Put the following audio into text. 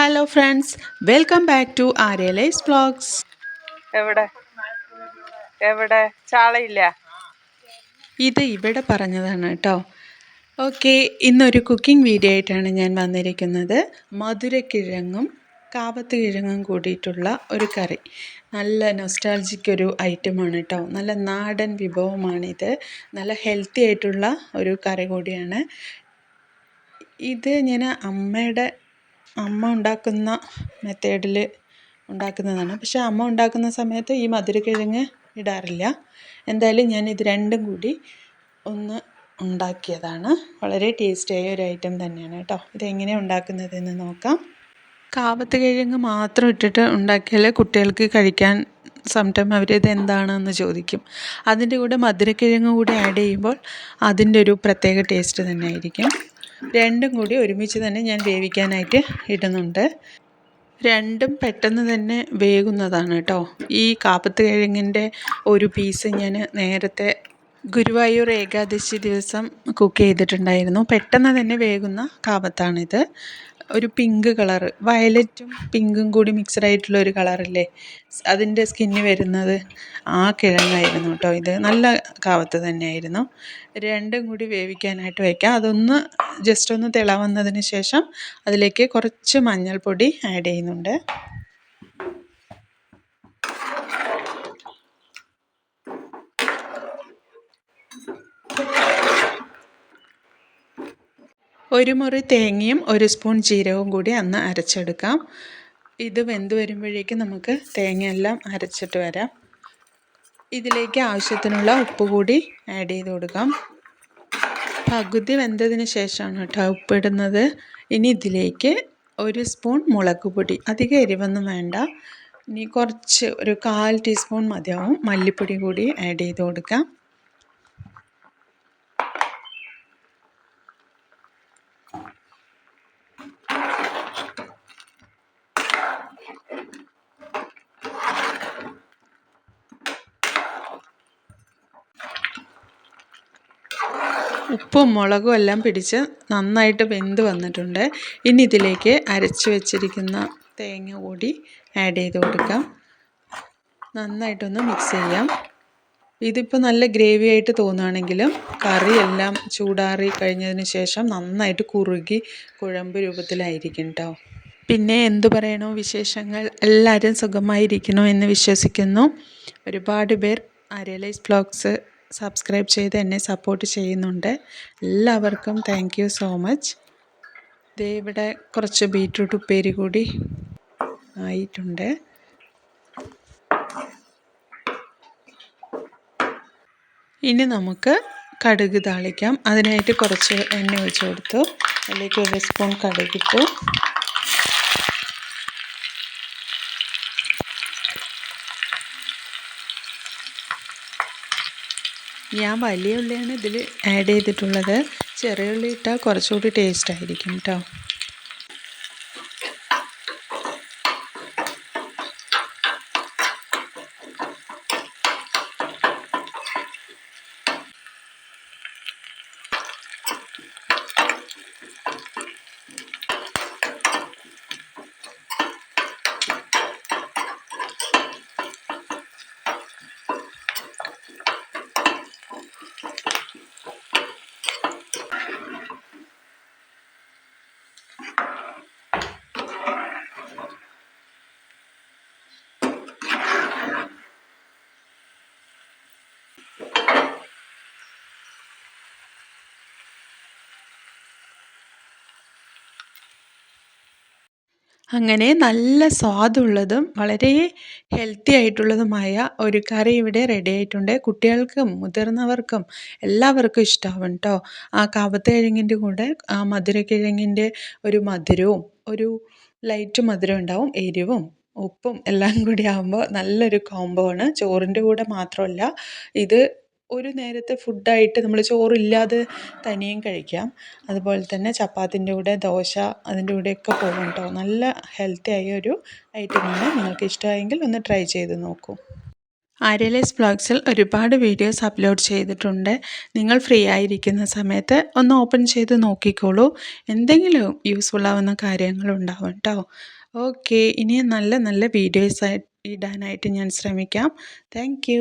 Hello friends, welcome back to ആര്യലൈസ് vlogs. എവിടെ എവിടെ ചാളയില്ല? ഇത് ഇവിടെ പറഞ്ഞതാണ് കേട്ടോ. ഓക്കെ, ഇന്നൊരു കുക്കിംഗ് വീഡിയോ ആയിട്ടാണ് ഞാൻ വന്നിരിക്കുന്നത്. മധുരക്കിഴങ്ങും കാവത്ത് കിഴങ്ങും കൂടിയിട്ടുള്ള ഒരു കറി. നല്ല നൊസ്റ്റാൾജിക് ഒരു ഐറ്റമാണ് കേട്ടോ. നല്ല നാടൻ വിഭവമാണിത്. നല്ല ഹെൽത്തി ആയിട്ടുള്ള ഒരു കറി കൂടിയാണ് ഇത്. ഞാൻ അമ്മ ഉണ്ടാക്കുന്ന മെത്തേഡിൽ ഉണ്ടാക്കുന്നതാണ്. പക്ഷേ അമ്മ ഉണ്ടാക്കുന്ന സമയത്ത് ഈ മധുരക്കിഴങ്ങ് ഇടാറില്ല. എന്തായാലും ഞാൻ ഇത് രണ്ടും കൂടി ഒന്ന് ഉണ്ടാക്കിയതാണ്. വളരെ ടേസ്റ്റിയായ ഒരു ഐറ്റം തന്നെയാണ് കേട്ടോ. ഇതെങ്ങനെയാണ് ഉണ്ടാക്കുന്നതെന്ന് നോക്കാം. കാവത്ത് കിഴങ്ങ് മാത്രം ഇട്ടിട്ട് ഉണ്ടാക്കിയാൽ കുട്ടികൾക്ക് കഴിക്കാൻ സംടൈം അവരിത് എന്താണെന്ന് ചോദിക്കും. അതിൻ്റെ കൂടെ മധുരക്കിഴങ്ങ് കൂടി ആഡ് ചെയ്യുമ്പോൾ അതിൻ്റെ ഒരു പ്രത്യേക ടേസ്റ്റ് തന്നെ ആയിരിക്കും. രണ്ടും കൂടി ഒരുമിച്ച് തന്നെ ഞാൻ വേവിക്കാനായിട്ട് ഇടുന്നുണ്ട്. രണ്ടും പെട്ടെന്ന് തന്നെ വേകുന്നതാണ് കേട്ടോ. ഈ കാപ്പത്ത് കിഴങ്ങിൻ്റെ ഒരു പീസ് ഞാൻ നേരത്തെ ഗുരുവായൂർ ഏകാദശി ദിവസം കുക്ക് ചെയ്തിട്ടുണ്ടായിരുന്നു. പെട്ടെന്ന് തന്നെ വേകുന്ന കാവത്താണിത്. ഒരു പിങ്ക് കളറ്, വയലറ്റും പിങ്കും കൂടി മിക്സഡ് ആയിട്ടുള്ള ഒരു കളറില്ലേ, അതിൻ്റെ സ്കിന്ന് വരുന്നത് ആ കിഴങ്ങായിരുന്നു കേട്ടോ. ഇത് നല്ല കാവത്ത് തന്നെയായിരുന്നു. രണ്ടും കൂടി വേവിക്കാനായിട്ട് വയ്ക്കാം. അതൊന്ന് ജസ്റ്റ് ഒന്ന് തിളവന്നതിന് ശേഷം അതിലേക്ക് കുറച്ച് മഞ്ഞൾപ്പൊടി ആഡ് ചെയ്യുന്നുണ്ട്. ഒരു മുറി തേങ്ങയും ഒരു സ്പൂൺ ജീരകവും കൂടി അന്ന് അരച്ചെടുക്കാം. ഇത് വെന്ത് വരുമ്പോഴേക്കും നമുക്ക് തേങ്ങയെല്ലാം അരച്ചിട്ട് വരാം. ഇതിലേക്ക് ആവശ്യത്തിനുള്ള ഉപ്പ് കൂടി ആഡ് ചെയ്ത് കൊടുക്കാം. പകുതി വെന്തതിന് ശേഷമാണ് കേട്ടോ ഉപ്പിടുന്നത്. ഇനി ഇതിലേക്ക് ഒരു സ്പൂൺ മുളക് പൊടി, അധികം എരിവൊന്നും വേണ്ട. ഇനി കുറച്ച് ഒരു 1/4 ടീസ്പൂൺ മതിയാവും മല്ലിപ്പൊടി കൂടി ആഡ് ചെയ്ത് കൊടുക്കാം. ഉപ്പും മുളകും എല്ലാം പിടിച്ച് നന്നായിട്ട് വെന്ത് വന്നിട്ടുണ്ട്. ഇനി ഇതിലേക്ക് അരച്ച് വെച്ചിരിക്കുന്ന തേങ്ങ കൂടി ആഡ് ചെയ്ത് കൊടുക്കാം. നന്നായിട്ടൊന്ന് മിക്സ് ചെയ്യാം. ഇതിപ്പോൾ നല്ല ഗ്രേവി ആയിട്ട് തോന്നുകയാണെങ്കിലും കറിയെല്ലാം ചൂടാറി കഴിഞ്ഞതിന് ശേഷം നന്നായിട്ട് കുറുകി കുഴമ്പ് രൂപത്തിലായിരിക്കും കേട്ടോ. പിന്നെ എന്തു പറയണോ വിശേഷങ്ങൾ, എല്ലാവരും സുഖമായിരിക്കണോ എന്ന് വിശ്വസിക്കുന്നു. ഒരുപാട് പേർ ആര്യലൈസ് വ്ളോഗ്സ് സബ്സ്ക്രൈബ് ചെയ്ത് എന്നെ സപ്പോർട്ട് ചെയ്യുന്നുണ്ട്. എല്ലാവർക്കും താങ്ക് യു സോ മച്ച്. ദേ ഇവിടെ കുറച്ച് ബീറ്റ്റൂട്ട് ഉപ്പേരി കൂടി ആയിട്ടുണ്ട്. ഇനി നമുക്ക് കടുക് താളിക്കാം. അതിനായിട്ട് കുറച്ച് എണ്ണ ഒഴിച്ച് കൊടുത്തു. അതിലേക്ക് 1 സ്പൂൺ കടുകിട്ടു. ഞാൻ വലിയ ഉള്ളിയാണ് ഇതിൽ ആഡ് ചെയ്തിട്ടുള്ളത്. ചെറിയ ഉള്ളി ഇട്ടാൽ കുറച്ചുകൂടി ടേസ്റ്റ് ആയിരിക്കും കേട്ടോ. അങ്ങനെ നല്ല സ്വാദുള്ളതും വളരെ ഹെൽത്തി ആയിട്ടുള്ളതുമായ ഒരു കറി ഇവിടെ റെഡി ആയിട്ടുണ്ട്. കുട്ടികൾക്കും മുതിർന്നവർക്കും എല്ലാവർക്കും ഇഷ്ടമാവും കേട്ടോ. ആ കാവത്ത് കിഴങ്ങിൻ്റെ കൂടെ ആ മധുരക്കിഴങ്ങിൻ്റെ ഒരു മധുരവും ഒരു ലൈറ്റ് മധുരം ഉണ്ടാവും, എരിവും ഉപ്പും എല്ലാം കൂടി ആകുമ്പോൾ നല്ലൊരു കോംബോ ആണ്. ചോറിൻ്റെ കൂടെ മാത്രമല്ല, ഇത് ഒരു നേരത്തെ ഫുഡായിട്ട് നമ്മൾ ചോറില്ലാതെ തനിയും കഴിക്കാം. അതുപോലെ തന്നെ ചപ്പാത്തിൻ്റെ കൂടെ, ദോശ അതിൻ്റെ കൂടെയൊക്കെ പോകും കേട്ടോ. നല്ല ഹെൽത്തി ആയ ഒരു ഐറ്റമാണ്. നിങ്ങൾക്ക് ഇഷ്ടമായെങ്കിൽ ഒന്ന് ട്രൈ ചെയ്ത് നോക്കൂ. ആര്യലേസ് വ്ളോഗ്സിൽ ഒരുപാട് വീഡിയോസ് അപ്ലോഡ് ചെയ്തിട്ടുണ്ട്. നിങ്ങൾ ഫ്രീ ആയിരിക്കുന്ന സമയത്ത് ഒന്ന് ഓപ്പൺ ചെയ്ത് നോക്കിക്കോളൂ. എന്തെങ്കിലും യൂസ്ഫുൾ ആവുന്ന കാര്യങ്ങളുണ്ടാവും കേട്ടോ. ഓക്കെ, ഇനിയും നല്ല നല്ല വീഡിയോസ് ഇടാനായിട്ട് ഞാൻ ശ്രമിക്കാം. താങ്ക്